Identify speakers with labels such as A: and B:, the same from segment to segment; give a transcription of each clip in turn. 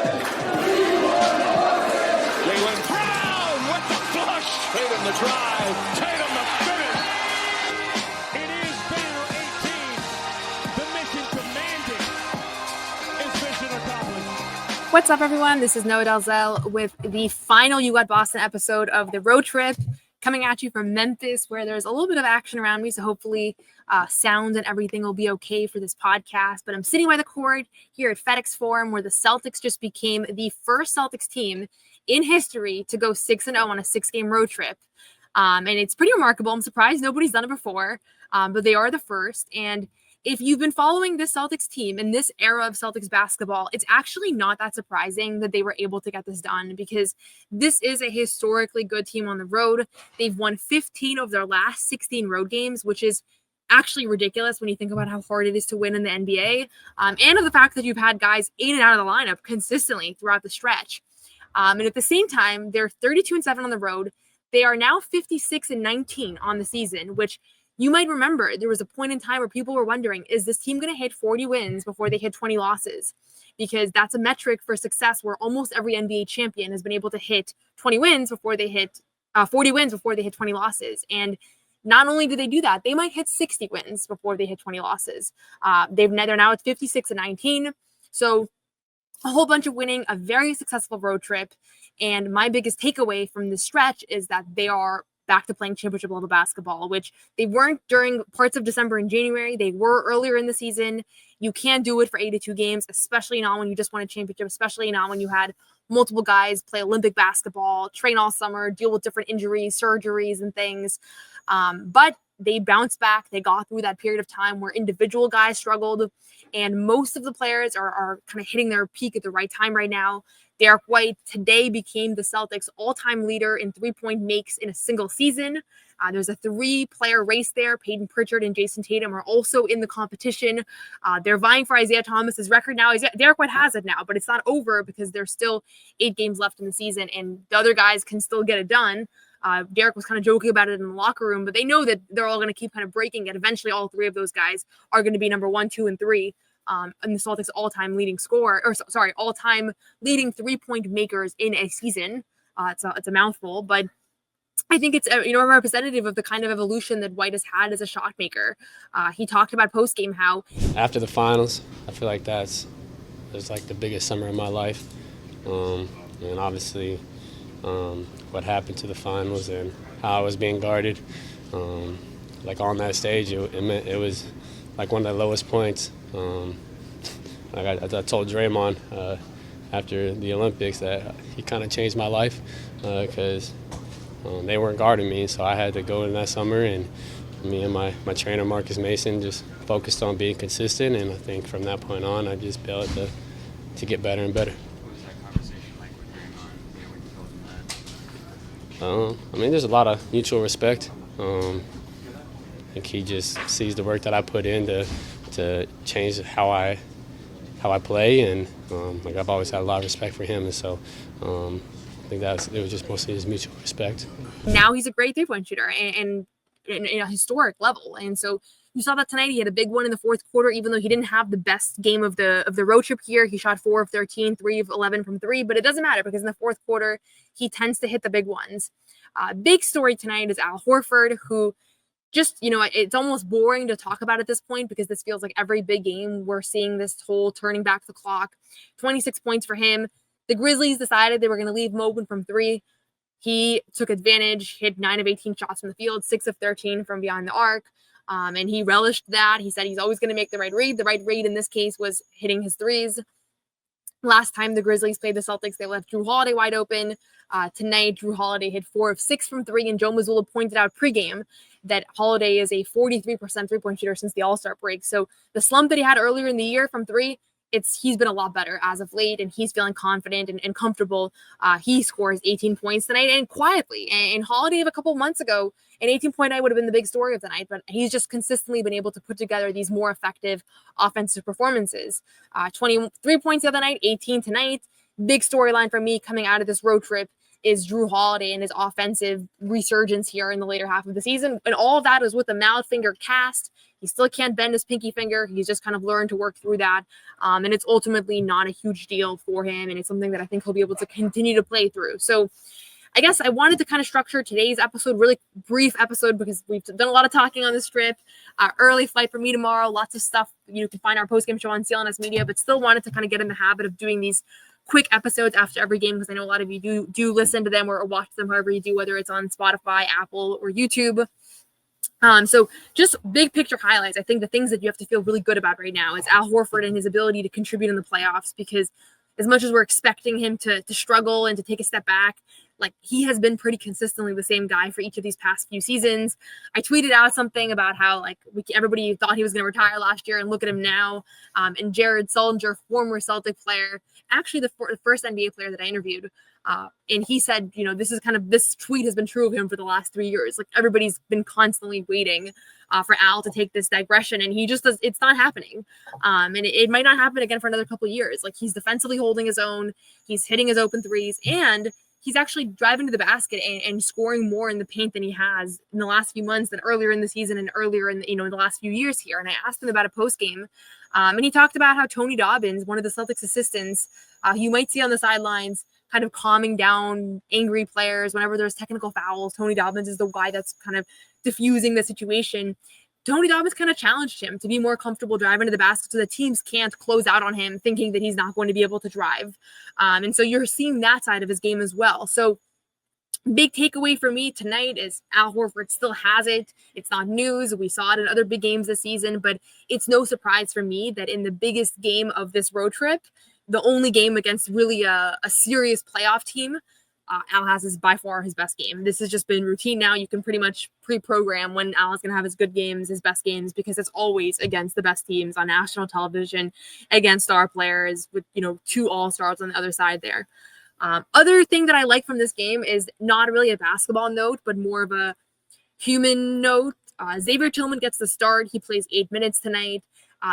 A: Jaylen Brown with the flush. Tatum the drive. Tatum the finish. It is banner 18. The mission commanded is mission accomplished.
B: What's up, everyone? This is Noa Dalzell with the final You Got Boston episode of the road trip, coming at you from Memphis, where there's a little bit of action around me, so hopefully sound and everything will be okay for this podcast. But I'm sitting by the court here at FedEx Forum, where the Celtics just became the first Celtics team in history to go 6-0 on a 6-game road trip. And it's pretty remarkable. I'm surprised nobody's done it before, but they are the first. And if you've been following this Celtics team in this era of Celtics basketball, it's actually not that surprising that they were able to get this done, because this is a historically good team on the road. They've won 15 of their last 16 road games, which is actually ridiculous when you think about how hard it is to win in the NBA, and of the fact that you've had guys in and out of the lineup consistently throughout the stretch. And at the same time, they're 32-7 on the road. They are now 56-19 on the season, which you might remember there was a point in time where people were wondering, is this team going to hit 40 wins before they hit 20 losses? Because that's a metric for success where almost every NBA champion has been able to hit 40 wins before they hit 20 losses. And not only do they do that, they might hit 60 wins before they hit 20 losses. They're now at 56-19. So a whole bunch of winning, a very successful road trip. And my biggest takeaway from this stretch is that they are back to playing championship level basketball, which they weren't during parts of December and January. They were earlier in the season. You can't do it for 82 games, especially not when you just won a championship, especially not when you had multiple guys play Olympic basketball, train all summer, deal with different injuries, surgeries, and things. But they bounced back. They got through that period of time where individual guys struggled, and most of the players are kind of hitting their peak at the right time right now. Derrick White today became the Celtics all-time leader in three-point makes in a single season. There's a 3-player race there. Peyton Pritchard and Jason Tatum are also in the competition. They're vying for Isaiah Thomas's record now. Derrick White has it now, but it's not over because there's still 8 games left in the season, and the other guys can still get it done. Derrick was kind of joking about it in the locker room, but they know that they're all going to keep kind of breaking it. Eventually, all 3 of those guys are going to be number 1, 2, and 3. And the Celtics all-time leading leading three-point makers in a season. It's a mouthful, but I think it's a representative of the kind of evolution that White has had as a shot maker. He talked about post-game how
C: after the finals, I feel like it was like the biggest summer of my life, and obviously what happened to the finals and how I was being guarded, like on that stage, it was like one of the lowest points. Like I told Draymond after the Olympics that he kind of changed my life because they weren't guarding me, so I had to go in that summer, and me and my trainer Marcus Mason just focused on being consistent, and I think from that point on I just built to get better and better.
D: What was that conversation like with Draymond when you told him that?
C: I mean, there's a lot of mutual respect. I think he just sees the work that I put in to change how I play, and like I've always had a lot of respect for him, and so I think it was just mostly his mutual respect.
B: now he's a great three-point shooter and in a historic level, and so you saw that tonight. He had a big one in the fourth quarter, even though he didn't have the best game of the road trip here. He shot 4 of 13, 3 of 11 from 3, but it doesn't matter because in the fourth quarter he tends to hit the big ones. Big story tonight is Al Horford, who just, it's almost boring to talk about at this point because this feels like every big game we're seeing this whole turning back the clock. 26 points for him. The Grizzlies decided they were going to leave him open from 3. He took advantage, hit 9 of 18 shots from the field, 6 of 13 from behind the arc. And he relished that. He said he's always going to make the right read. The right read in this case was hitting his threes. Last time the Grizzlies played the Celtics, they left Jrue Holiday wide open. Tonight, Jrue Holiday hit 4 of 6 from 3, and Joe Mazzulla pointed out pregame that Holiday is a 43% three-point shooter since the All-Star break. So the slump that he had earlier in the year from 3, he's been a lot better as of late, and he's feeling confident and comfortable. He scores 18 points tonight, and quietly. And Holiday of a couple months ago, an 18-point night would have been the big story of the night, but he's just consistently been able to put together these more effective offensive performances. 23 points the other night, 18 tonight. Big storyline for me coming out of this road trip. is Jrue Holiday and his offensive resurgence here in the later half of the season. And all of that is with a mallet finger cast. He still can't bend his pinky finger. He's just kind of learned to work through that. And it's ultimately not a huge deal for him. And it's something that I think he'll be able to continue to play through. So I guess I wanted to kind of structure today's episode, really brief episode, because we've done a lot of talking on this trip. Early flight for me tomorrow, lots of stuff. You can find our post-game show on CLNS Media, but still wanted to kind of get in the habit of doing these quick episodes after every game, because I know a lot of you do listen to them or watch them however you do, whether it's on Spotify, Apple, or YouTube. So just big picture highlights. I think the things that you have to feel really good about right now is Al Horford and his ability to contribute in the playoffs, because as much as we're expecting him to struggle and to take a step back, like, he has been pretty consistently the same guy for each of these past few seasons. I tweeted out something about how, like, everybody thought he was going to retire last year, and look at him now. And Jared Sullinger, former Celtic player, actually the first NBA player that I interviewed, and he said, this tweet has been true of him for the last 3 years. Like, everybody's been constantly waiting for Al to take this digression, and he just does. It's not happening. And it might not happen again for another couple of years. Like, he's defensively holding his own. He's hitting his open threes, and he's actually driving to the basket and scoring more in the paint than he has in the last few months than earlier in the season and earlier in the last few years here. And I asked him about a post game, and he talked about how Tony Dobbins, one of the Celtics assistants, you might see on the sidelines, kind of calming down angry players whenever there's technical fouls. Tony Dobbins is the guy that's kind of diffusing the situation. Tony Dobbins kind of challenged him to be more comfortable driving to the basket so the teams can't close out on him thinking that he's not going to be able to drive. And so you're seeing that side of his game as well. So big takeaway for me tonight is Al Horford still has it. It's not news. We saw it in other big games this season, but it's no surprise for me that in the biggest game of this road trip, the only game against really a serious playoff team, Al has by far his best game. This has just been routine now. You can pretty much pre-program when Al is going to have his good games, his best games, because it's always against the best teams on national television, against star players with, 2 all-stars on the other side there. Other thing that I like from this game is not really a basketball note, but more of a human note. Xavier Tillman gets the start. He plays 8 minutes tonight.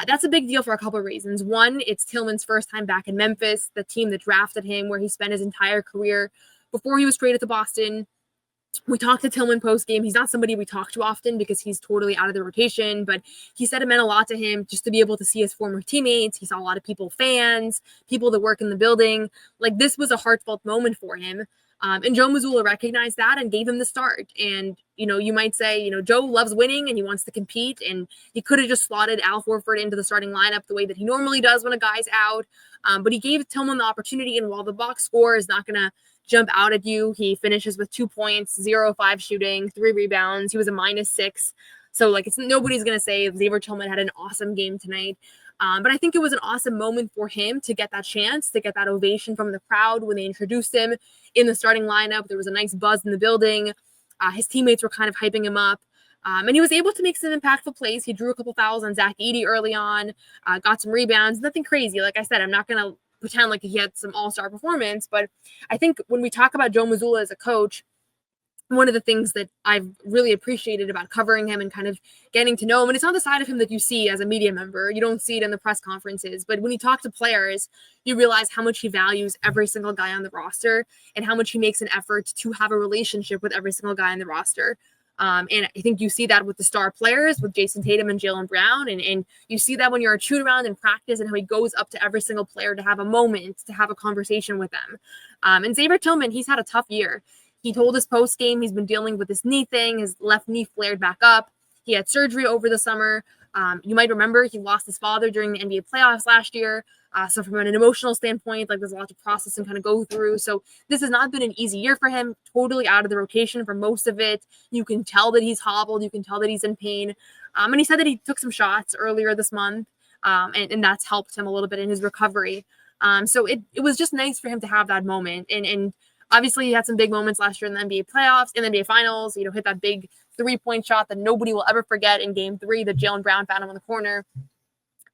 B: That's a big deal for a couple of reasons. One, it's Tillman's first time back in Memphis, the team that drafted him, where he spent his entire career before he was traded to Boston. We talked to Tillman post-game. He's not somebody we talk to often because he's totally out of the rotation, but he said it meant a lot to him just to be able to see his former teammates. He saw a lot of fans, people that work in the building. Like, this was a heartfelt moment for him. And Joe Mazzulla recognized that and gave him the start. And, you might say, Joe loves winning and he wants to compete, and he could have just slotted Al Horford into the starting lineup the way that he normally does when a guy's out. But he gave Tillman the opportunity, and while the box score is not going to jump out at you, he finishes with 2 points, 0-5 shooting, 3 rebounds. He was a -6. So, nobody's going to say Xavier Tillman had an awesome game tonight. But I think it was an awesome moment for him to get that chance, to get that ovation from the crowd when they introduced him in the starting lineup. There was a nice buzz in the building. His teammates were kind of hyping him up. And he was able to make some impactful plays. He drew a couple fouls on Zach Edey early on, got some rebounds, nothing crazy. Like I said, I'm not going to pretend like he had some all-star performance, but I think when we talk about Joe Mazzulla as a coach, one of the things that I've really appreciated about covering him and kind of getting to know him, and it's not the side of him that you see as a media member. You don't see it in the press conferences, but when you talk to players, you realize how much he values every single guy on the roster and how much he makes an effort to have a relationship with every single guy on the roster. And I think you see that with the star players, with Jason Tatum and Jaylen Brown. And you see that when you're a shoot around in practice and how he goes up to every single player to have a moment, to have a conversation with them. And Xavier Tillman, he's had a tough year. He told us post game he's been dealing with this knee thing. His left knee flared back up. He had surgery over the summer. You might remember he lost his father during the NBA playoffs last year. So from an emotional standpoint, there's a lot to process and kind of go through. So this has not been an easy year for him, totally out of the rotation for most of it. You can tell that he's hobbled. You can tell that he's in pain. And he said that he took some shots earlier this month, and that's helped him a little bit in his recovery. So it was just nice for him to have that moment. And obviously he had some big moments last year in the NBA playoffs, in the NBA finals, hit that big 3-point shot that nobody will ever forget in game 3 that Jaylen Brown found him on the corner.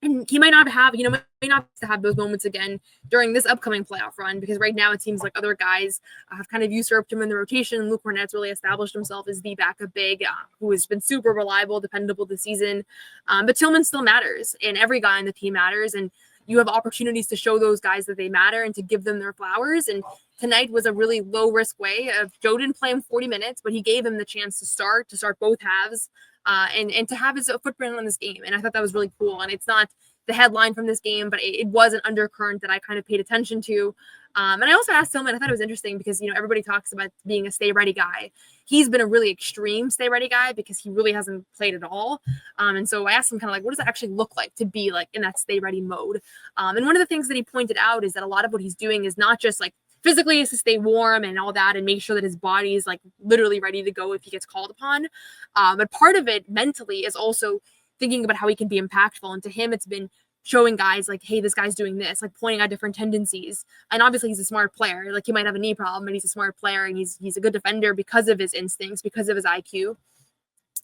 B: And he might not have to have those moments again during this upcoming playoff run, because right now it seems like other guys have kind of usurped him in the rotation. Luke Cornett's really established himself as the backup big who has been super reliable, dependable this season. But Tillman still matters, and every guy on the team matters. And you have opportunities to show those guys that they matter and to give them their flowers. And tonight was a really low risk way of Joe didn't play him 40 minutes, but he gave him the chance to start both halves and to have his footprint on this game. And I thought that was really cool. And it's not the headline from this game, but it was an undercurrent that I kind of paid attention to. And I also asked Tillman, I thought it was interesting because, everybody talks about being a stay ready guy. He's been a really extreme stay ready guy because he really hasn't played at all. And so I asked him kind of like, what does it actually look like to be like in that stay ready mode? And one of the things that he pointed out is that a lot of what he's doing is not just like physically is to stay warm and all that and make sure that his body is like literally ready to go if he gets called upon. But part of it mentally is also thinking about how he can be impactful. And to him, it's been showing guys like, hey, this guy's doing this, like pointing out different tendencies. And obviously he's a smart player. Like he might have a knee problem, but he's a smart player and he's a good defender because of his instincts, because of his IQ.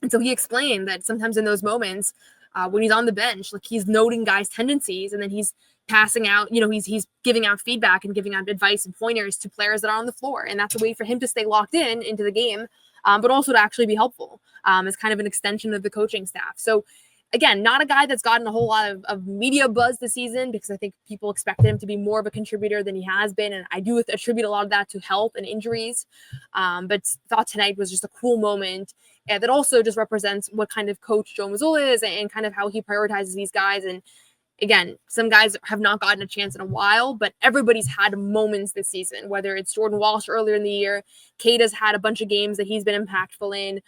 B: And so he explained that sometimes in those moments when he's on the bench, like he's noting guys' tendencies and then he's passing out, he's giving out feedback and giving out advice and pointers to players that are on the floor. And that's a way for him to stay locked into the game, but also to actually be helpful as kind of an extension of the coaching staff. So again, not a guy that's gotten a whole lot of media buzz this season because I think people expected him to be more of a contributor than he has been. And I do attribute a lot of that to health and injuries. But thought tonight was just a cool moment that also just represents what kind of coach Joe Mazzulla is and kind of how he prioritizes these guys. And again, some guys have not gotten a chance in a while, but everybody's had moments this season, whether it's Jordan Walsh earlier in the year, Cade has had a bunch of games that he's been impactful in,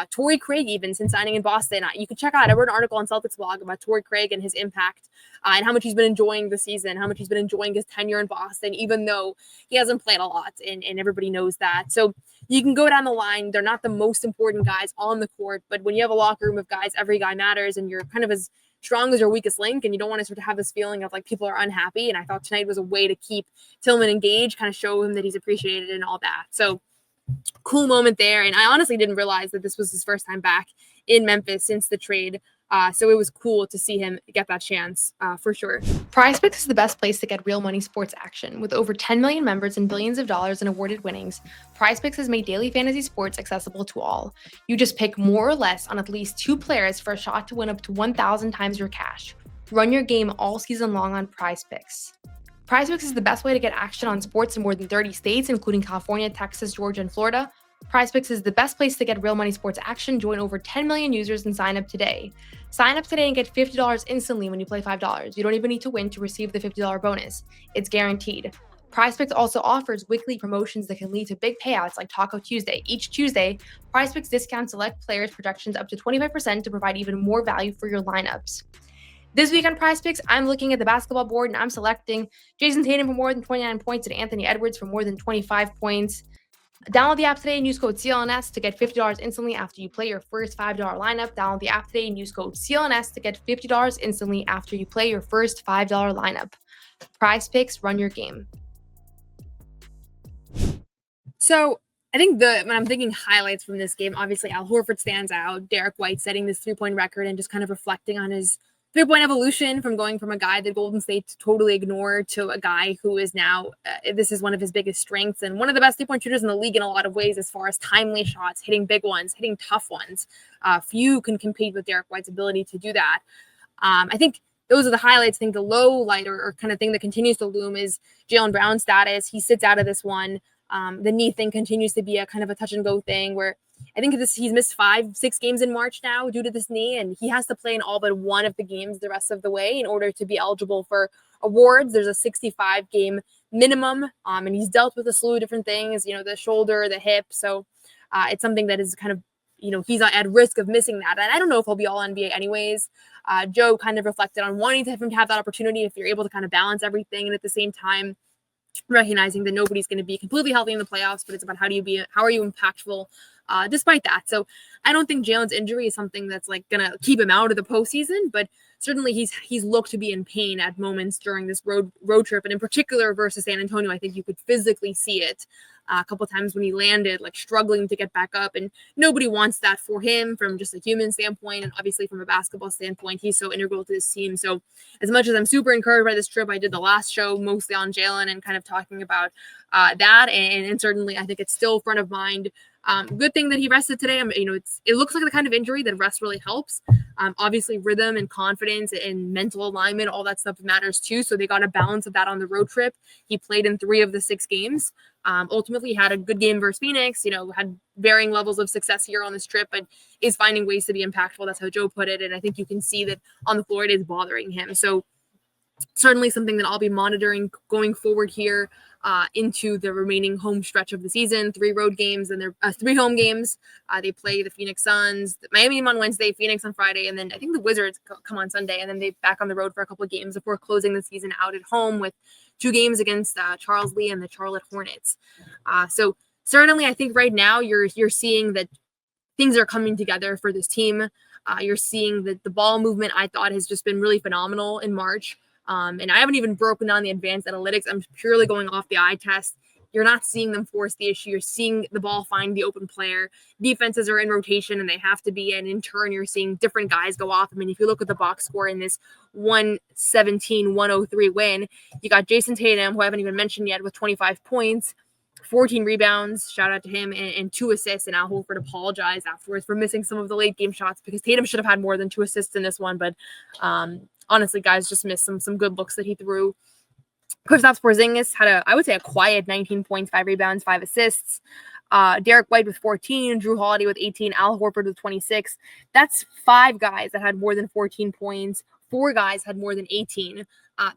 B: Torrey Craig even since signing in Boston. You can check out, I wrote an article on Celtics blog about Torrey Craig and his impact and how much he's been enjoying the season, how much he's been enjoying his tenure in Boston, even though he hasn't played a lot and everybody knows that. So you can go down the line. They're not the most important guys on the court, but when you have a locker room of guys, every guy matters and you're kind of as strong as your weakest link, and you don't want to sort of have this feeling of like people are unhappy. And I thought tonight was a way to keep Tillman engaged, kind of show him that he's appreciated and all that. So cool moment there. And I honestly didn't realize that this was his first time back in Memphis since the trade. So it was cool to see him get that chance for sure. PrizePicks is the best place to get real money sports action. With over 10 million members and billions of dollars in awarded winnings, PrizePicks has made daily fantasy sports accessible to all. You just pick more or less on at least 2 players for a shot to win up to 1,000 times your cash. Run your game all season long on PrizePicks. PrizePicks is the best way to get action on sports in more than 30 states, including California, Texas, Georgia, and Florida. PrizePicks is the best place to get real money sports action. Join over 10 million users and sign up today. Sign up today and get $50 instantly when you play $5. You don't even need to win to receive the $50 bonus. It's guaranteed. PrizePicks also offers weekly promotions that can lead to big payouts like Taco Tuesday. Each Tuesday, PrizePicks discounts select players' projections up to 25% to provide even more value for your lineups. This week on PrizePicks, I'm looking at the basketball board and I'm selecting Jason Tatum for more than 29 points and Anthony Edwards for more than 25 points. Download the app today and use code CLNS to get $50 instantly after you play your first $5 lineup. Download the app today and use code CLNS to get $50 instantly after you play your first $5 lineup. PrizePicks, run your game. So I think when I'm thinking highlights from this game, obviously Al Horford stands out. Derrick White setting this 3-point record and just kind of reflecting on his 3-point evolution from going from a guy that Golden State totally ignored to a guy who is now, this is one of his biggest strengths and one of the best 3-point shooters in the league in a lot of ways as far as timely shots, hitting big ones, hitting tough ones. Few can compete with Derrick White's ability to do that. I think those are the highlights. I think the low light or kind of thing that continues to loom is Jaylen Brown's status. He sits out of this one. The knee thing continues to be a kind of a touch and go thing where I think he's missed 5-6 games in March now due to this knee, and he has to play in all but one of the games the rest of the way in order to be eligible for awards. There's a 65-game minimum, and he's dealt with a slew of different things, the shoulder, the hip. So it's something that is kind of, he's at risk of missing that. And I don't know if he'll be all NBA anyways. Joe kind of reflected on wanting him to have that opportunity if you're able to kind of balance everything, and at the same time, recognizing that nobody's going to be completely healthy in the playoffs, but it's about how are you impactful despite that. So I don't think Jaylen's injury is something that's like going to keep him out of the postseason, but certainly he's looked to be in pain at moments during this road trip. And in particular versus San Antonio, I think you could physically see it a couple of times when he landed, like struggling to get back up. And nobody wants that for him from just a human standpoint. And obviously from a basketball standpoint, he's so integral to this team. So as much as I'm super encouraged by this trip, I did the last show mostly on Jaylen and kind of talking about that. And certainly I think it's still front of mind Good thing that he rested today. It looks like the kind of injury that rest really helps. Obviously, rhythm and confidence and mental alignment, all that stuff matters too. So they got a balance of that on the road trip. He played in 3 of the 6 games. Ultimately, had a good game versus Phoenix. Had varying levels of success here on this trip, but is finding ways to be impactful. That's how Joe put it, and I think you can see that on the floor it is bothering him. So certainly something that I'll be monitoring going forward here into the remaining home stretch of the season. 3 road games and they're 3 home games. They play the Phoenix Suns, Miami on Wednesday, Phoenix on Friday, and then I think the Wizards come on Sunday, and then they back on the road for a couple of games before closing the season out at home with 2 games against Charles Lee and the Charlotte Hornets. So certainly I think right now you're seeing that things are coming together for this team. You're seeing that the ball movement I thought has just been really phenomenal in March. And I haven't even broken down the advanced analytics. I'm purely going off the eye test. You're not seeing them force the issue. You're seeing the ball find the open player. Defenses are in rotation and they have to be. And in turn, you're seeing different guys go off. I mean, if you look at the box score in this 117-103 win, you got Jason Tatum, who I haven't even mentioned yet, with 25 points, 14 rebounds, shout out to him, and 2 assists. And Al Horford apologized afterwards for missing some of the late game shots because Tatum should have had more than 2 assists in this one. But honestly, guys just missed some good looks that he threw. Kristaps Porzingis had I would say a quiet 19 points, 5 rebounds, 5 assists. Derrick White with 14, Jrue Holiday with 18, Al Horford with 26. That's 5 guys that had more than 14 points. 4 guys had more than 18.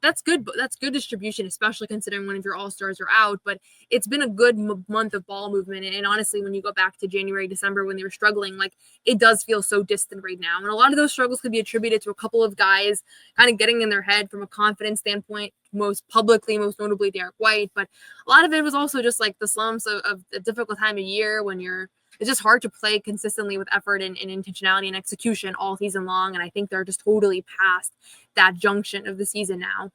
B: That's good. That's good distribution, especially considering one of your all-stars are out. But it's been a good month of ball movement. And honestly, when you go back to January, December, when they were struggling, like it does feel so distant right now. And a lot of those struggles could be attributed to a couple of guys kind of getting in their head from a confidence standpoint, most notably Derrick White. But a lot of it was also just like the slumps of a difficult time of year when it's just hard to play consistently with effort and intentionality and execution all season long. And I think they're just totally past that junction of the season now.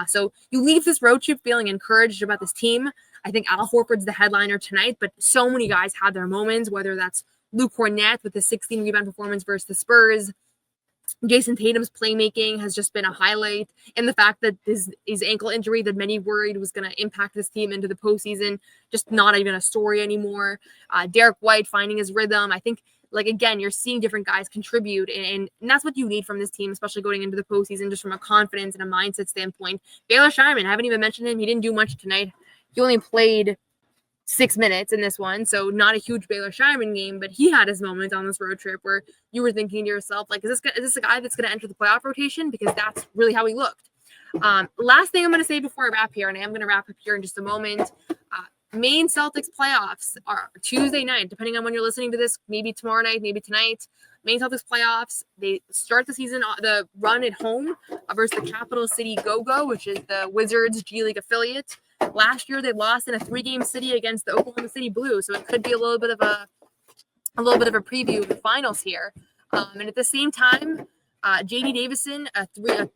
B: So you leave this road trip feeling encouraged about this team. I think Al Horford's the headliner tonight, but so many guys had their moments, whether that's Luke Kornet with the 16 rebound performance versus the Spurs. Jason Tatum's playmaking has just been a highlight, and the fact that his ankle injury that many worried was going to impact this team into the postseason, just not even a story anymore. Derrick White finding his rhythm. I think, like, again, you're seeing different guys contribute, and that's what you need from this team, especially going into the postseason, just from a confidence and a mindset standpoint. Baylor Scheierman, I haven't even mentioned him. He didn't do much tonight. He only played 6 minutes in this one, so not a huge Baylor Scheierman game, but he had his moments on this road trip where you were thinking to yourself, like, is this a guy that's going to enter the playoff rotation? Because that's really how he looked. Last thing I'm going to say before I wrap here, and I am going to wrap up here in just a moment, Maine Celtics playoffs are Tuesday night, depending on when you're listening to this, maybe tomorrow night, maybe tonight. Maine Celtics playoffs, they start the season, the run at home versus the Capital City Go-Go, which is the Wizards G League affiliate. Last year, they lost in a 3-game city against the Oklahoma City Blue, so it could be a little bit of a preview of the finals here. And at the same time, JD Davison, a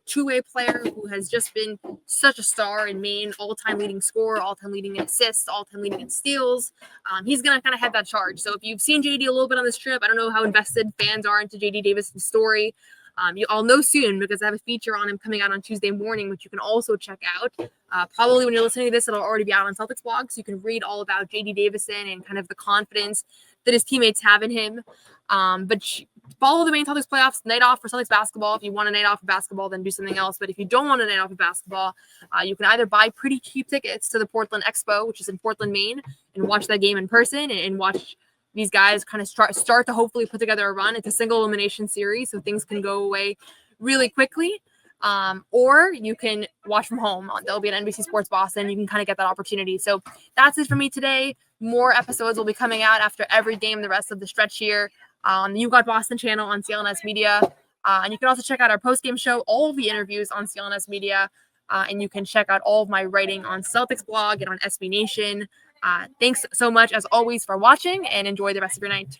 B: two-way player who has just been such a star in Maine, all-time leading scorer, all-time leading in assists, all-time leading in steals. He's going to kind of head that charge. So if you've seen JD a little bit on this trip, I don't know how invested fans are into JD Davison's story. You all know soon because I have a feature on him coming out on Tuesday morning, which you can also check out. Probably when you're listening to this, it'll already be out on Celtics blog, so you can read all about JD Davison and kind of the confidence that his teammates have in him. But follow the Maine Celtics playoffs, night off for Celtics basketball. If you want a night off of basketball, then do something else. But if you don't want a night off of basketball, you can either buy pretty cheap tickets to the Portland Expo, which is in Portland, Maine, and watch that game in person and watch these guys kind of start to hopefully put together a run. It's a single elimination series, so things can go away really quickly. Or you can watch from home. There'll be an NBC Sports Boston. You can kind of get that opportunity. So that's it for me today. More episodes will be coming out after every game the rest of the stretch here on the You Got Boston channel on CLNS Media. And you can also check out our post-game show, all of the interviews on CLNS Media. And you can check out all of my writing on Celtics blog and on SB Nation. Thanks so much, as always, for watching, and enjoy the rest of your night.